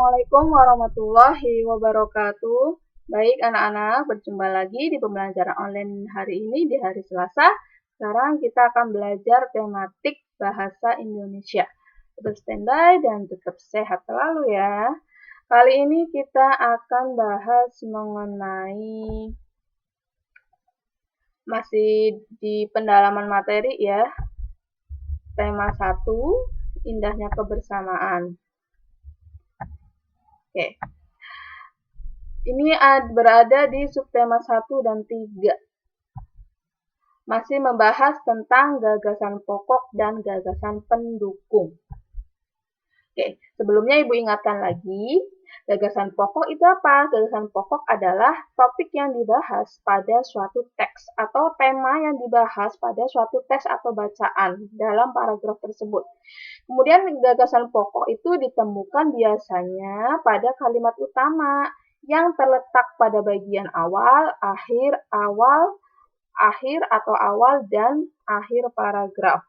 Assalamualaikum warahmatullahi wabarakatuh. Baik anak-anak, berjumpa lagi di pembelajaran online hari ini di hari Selasa. Sekarang kita akan belajar tematik bahasa Indonesia. Tetap standby dan tetap sehat selalu ya. Kali ini kita akan bahas mengenai masih di pendalaman materi ya. Tema 1, indahnya kebersamaan. Oke. Ini berada di subtema 1 dan 3. Masih membahas tentang gagasan pokok dan gagasan pendukung. Oke, sebelumnya Ibu ingatkan lagi, gagasan pokok itu apa? Gagasan pokok adalah topik yang dibahas pada suatu teks atau tema yang dibahas pada suatu teks atau bacaan dalam paragraf tersebut. Kemudian gagasan pokok itu ditemukan biasanya pada kalimat utama yang terletak pada bagian awal, akhir atau awal dan akhir paragraf.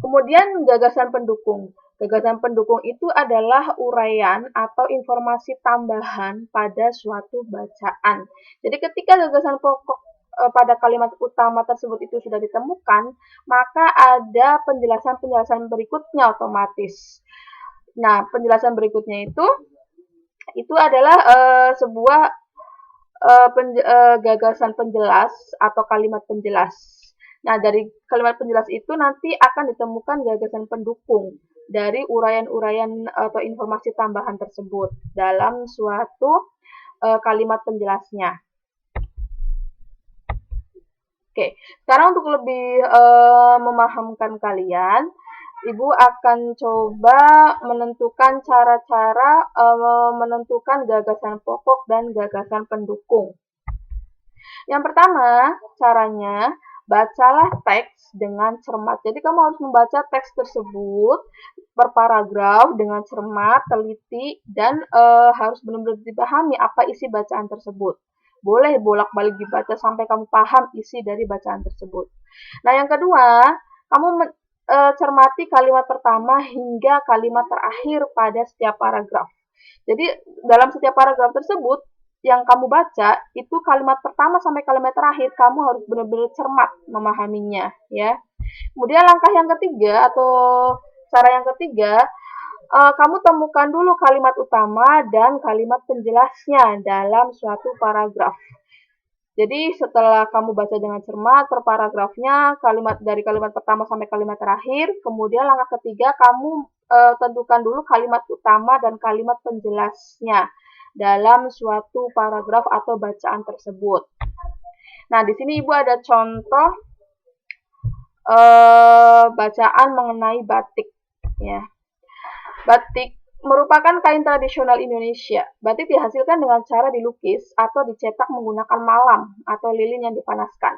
Kemudian gagasan pendukung. Gagasan pendukung itu adalah uraian atau informasi tambahan pada suatu bacaan. Jadi ketika gagasan pokok pada kalimat utama tersebut itu sudah ditemukan, maka ada penjelasan-penjelasan berikutnya otomatis. Nah, penjelasan berikutnya itu adalah sebuah gagasan penjelas atau kalimat penjelas. Nah, dari kalimat penjelas itu nanti akan ditemukan gagasan pendukung dari uraian-uraian atau informasi tambahan tersebut dalam suatu kalimat penjelasnya. Oke, sekarang untuk lebih memahamkan kalian, Ibu akan coba menentukan cara-cara menentukan gagasan pokok dan gagasan pendukung. Yang pertama, caranya bacalah teks dengan cermat. Jadi kamu harus membaca teks tersebut per paragraf dengan cermat, teliti, dan harus benar-benar dipahami apa isi bacaan tersebut. Boleh bolak-balik dibaca sampai kamu paham isi dari bacaan tersebut. Nah, yang kedua, kamu cermati kalimat pertama hingga kalimat terakhir pada setiap paragraf. Jadi, dalam setiap paragraf tersebut, yang kamu baca, itu kalimat pertama sampai kalimat terakhir, kamu harus benar-benar cermat memahaminya, ya. Kemudian langkah yang ketiga, atau cara yang ketiga, kamu temukan dulu kalimat utama dan kalimat penjelasnya dalam suatu paragraf. Jadi setelah kamu baca dengan cermat per paragrafnya, dari kalimat pertama sampai kalimat terakhir, kemudian langkah ketiga kamu tentukan dulu kalimat utama dan kalimat penjelasnya dalam suatu paragraf atau bacaan tersebut. Nah, di sini Ibu ada contoh bacaan mengenai batik, ya. Batik merupakan kain tradisional Indonesia. Batik dihasilkan dengan cara dilukis atau dicetak menggunakan malam atau lilin yang dipanaskan.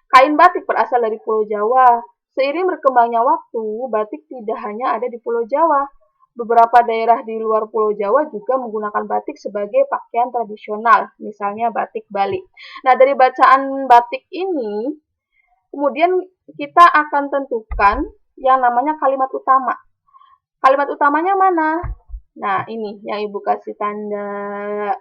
Kain batik berasal dari Pulau Jawa. Seiring berkembangnya waktu, batik tidak hanya ada di Pulau Jawa. Beberapa daerah di luar Pulau Jawa juga menggunakan batik sebagai pakaian tradisional, misalnya batik Bali. Nah, dari bacaan batik ini, kemudian kita akan tentukan yang namanya kalimat utama. Kalimat utamanya mana? Nah, ini yang Ibu kasih tanda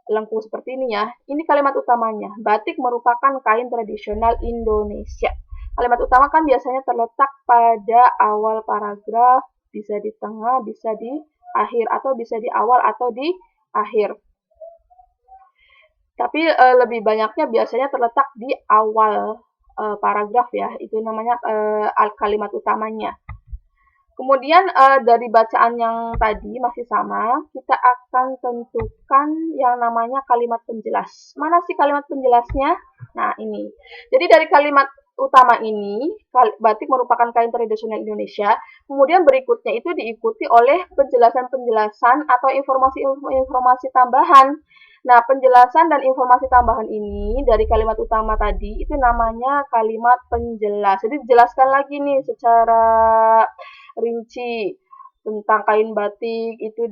lengkung seperti ini ya. Ini kalimat utamanya. Batik merupakan kain tradisional Indonesia. Kalimat utama kan biasanya terletak pada awal paragraf, bisa di tengah, bisa di akhir, atau bisa di awal atau di akhir. Tapi lebih banyaknya biasanya terletak di awal paragraf ya. Itu namanya kalimat utamanya. Kemudian dari bacaan yang tadi masih sama, kita akan tentukan yang namanya kalimat penjelas. Mana sih kalimat penjelasnya? Nah, ini. Jadi dari kalimat utama ini, batik merupakan kain tradisional Indonesia. Kemudian berikutnya itu diikuti oleh penjelasan-penjelasan atau informasi-informasi tambahan. Nah, penjelasan dan informasi tambahan ini dari kalimat utama tadi itu namanya kalimat penjelas. Jadi dijelaskan lagi nih secara rinci tentang kain batik itu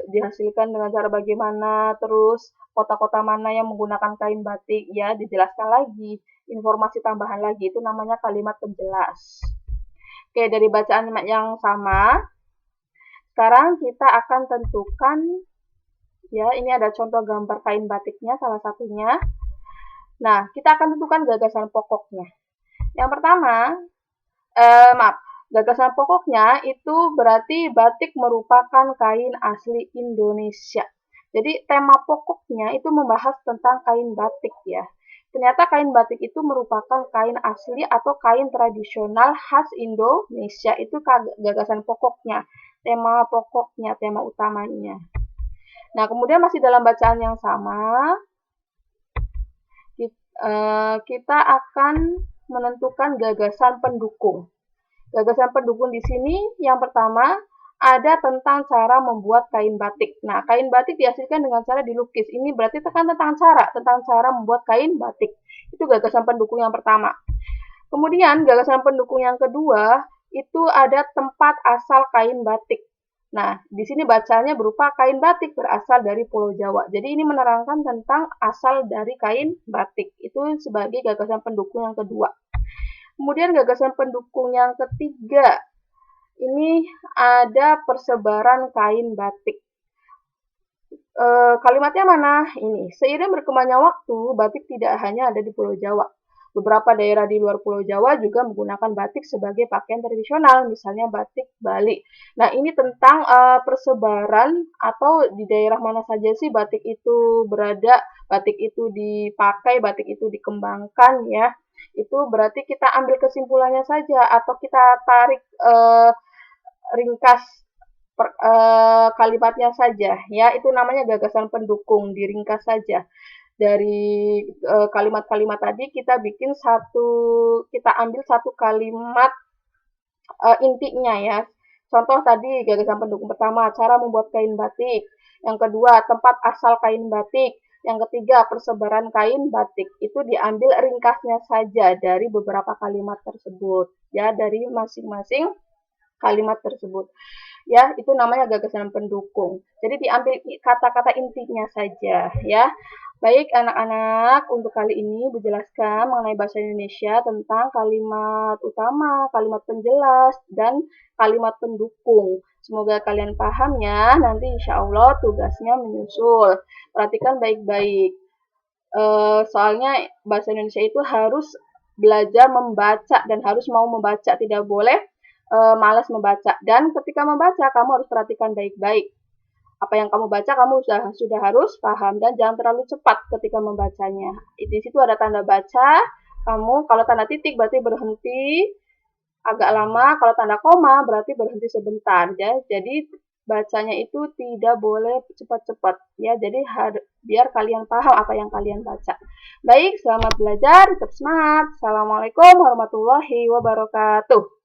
dihasilkan dengan cara bagaimana, terus kota-kota mana yang menggunakan kain batik, ya dijelaskan lagi, informasi tambahan lagi, itu namanya kalimat penjelas. Oke, dari bacaan yang sama, Sekarang kita akan tentukan, ya, ini ada contoh gambar kain batiknya salah satunya. Nah, kita akan tentukan gagasan pokoknya. Yang pertama, gagasan pokoknya itu berarti batik merupakan kain asli Indonesia. Jadi tema pokoknya itu membahas tentang kain batik ya. Ternyata kain batik itu merupakan kain asli atau kain tradisional khas Indonesia. Itu gagasan pokoknya, tema pokoknya, tema utamanya. Nah, kemudian masih dalam bacaan yang sama, kita akan menentukan gagasan pendukung. Gagasan pendukung di sini yang pertama ada tentang cara membuat kain batik. Nah, kain batik dihasilkan dengan cara dilukis. Ini berarti tentang cara membuat kain batik. Itu gagasan pendukung yang pertama. Kemudian gagasan pendukung yang kedua itu ada tempat asal kain batik. Nah, di sini bacanya berupa kain batik berasal dari Pulau Jawa. Jadi ini menerangkan tentang asal dari kain batik. Itu sebagai gagasan pendukung yang kedua. Kemudian gagasan pendukung yang ketiga, ini ada persebaran kain batik. Kalimatnya mana? Ini, seiring berkembangnya waktu, batik tidak hanya ada di Pulau Jawa. Beberapa daerah di luar Pulau Jawa juga menggunakan batik sebagai pakaian tradisional, misalnya batik Bali. Nah, ini tentang persebaran atau di daerah mana saja sih batik itu berada, batik itu dipakai, batik itu dikembangkan ya. Itu berarti kita ambil kesimpulannya saja atau kita tarik ringkas kalimatnya saja ya, itu namanya gagasan pendukung, diringkas saja. Dari kalimat-kalimat tadi kita kita ambil satu kalimat intinya ya. Contoh tadi gagasan pendukung pertama, cara membuat kain batik. Yang kedua, tempat asal kain batik. Yang ketiga, persebaran kain batik. Itu diambil ringkasnya saja dari beberapa kalimat tersebut. Ya, dari masing-masing kalimat tersebut. Ya, itu namanya gagasan pendukung. Jadi diambil kata-kata intinya saja, ya. Baik, anak-anak, untuk kali ini dijelaskan mengenai bahasa Indonesia tentang kalimat utama, kalimat penjelas, dan kalimat pendukung. Semoga kalian paham ya, nanti insya Allah tugasnya menyusul. Perhatikan baik-baik. Soalnya bahasa Indonesia itu harus belajar membaca dan harus mau membaca, tidak boleh malas membaca. Dan ketika membaca, kamu harus perhatikan baik-baik. Apa yang kamu baca, kamu sudah harus paham dan jangan terlalu cepat ketika membacanya. Di situ ada tanda baca. Kamu kalau tanda titik berarti berhenti agak lama, kalau tanda koma berarti berhenti sebentar ya. Jadi bacanya itu tidak boleh cepat-cepat ya. Jadi biar kalian paham apa yang kalian baca. Baik, selamat belajar, tetap semangat. Assalamualaikum warahmatullahi wabarakatuh.